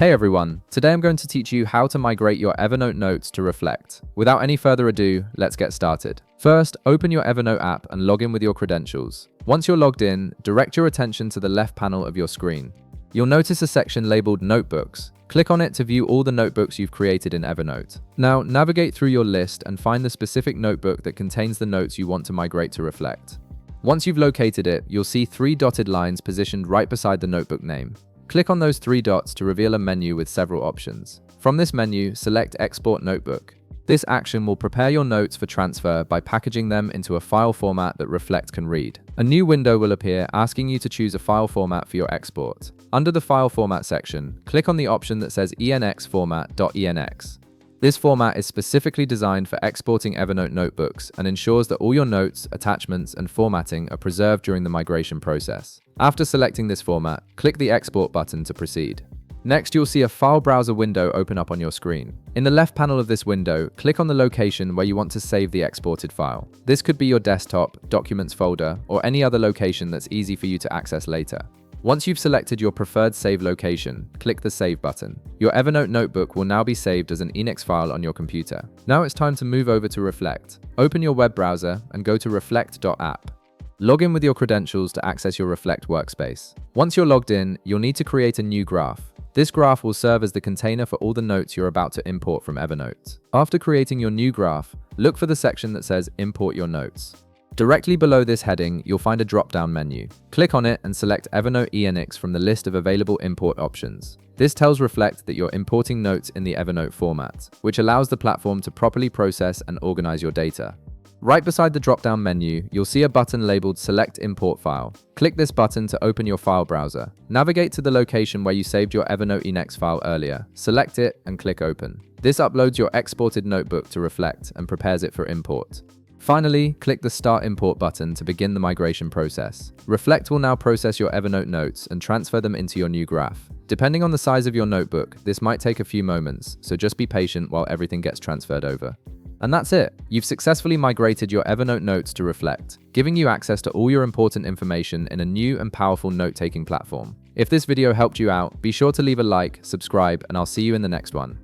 Hey everyone, today I'm going to teach you how to migrate your Evernote notes to Reflect. Without any further ado, let's get started. First, open your Evernote app and log in with your credentials. Once you're logged in, direct your attention to the left panel of your screen. You'll notice a section labeled Notebooks. Click on it to view all the notebooks you've created in Evernote. Now, navigate through your list and find the specific notebook that contains the notes you want to migrate to Reflect. Once you've located it, you'll see 3 dotted lines positioned right beside the notebook name. Click on those 3 dots to reveal a menu with several options. From this menu, select Export Notebook. This action will prepare your notes for transfer by packaging them into a file format that Reflect can read. A new window will appear asking you to choose a file format for your export. Under the File Format section, click on the option that says ENX format.enx. This format is specifically designed for exporting Evernote notebooks and ensures that all your notes, attachments, and formatting are preserved during the migration process. After selecting this format, click the Export button to proceed. Next, you'll see a file browser window open up on your screen. In the left panel of this window, click on the location where you want to save the exported file. This could be your desktop, documents folder, or any other location that's easy for you to access later. Once you've selected your preferred save location, click the Save button. Your Evernote notebook will now be saved as an ENX file on your computer. Now it's time to move over to Reflect. Open your web browser and go to reflect.app. Log in with your credentials to access your Reflect workspace. Once you're logged in, you'll need to create a new graph. This graph will serve as the container for all the notes you're about to import from Evernote. After creating your new graph, look for the section that says Import Your Notes. Directly below this heading, you'll find a drop-down menu. Click on it and select Evernote ENX from the list of available import options. This tells Reflect that you're importing notes in the Evernote format, which allows the platform to properly process and organize your data. Right beside the drop-down menu, you'll see a button labeled Select Import File. Click this button to open your file browser. Navigate to the location where you saved your Evernote ENX file earlier. Select it and click Open. This uploads your exported notebook to Reflect and prepares it for import. Finally, click the Start Import button to begin the migration process. Reflect will now process your Evernote notes and transfer them into your new graph. Depending on the size of your notebook, this might take a few moments, so just be patient while everything gets transferred over. And that's it. You've successfully migrated your Evernote notes to Reflect, giving you access to all your important information in a new and powerful note-taking platform. If this video helped you out, be sure to leave a like, subscribe, and I'll see you in the next one.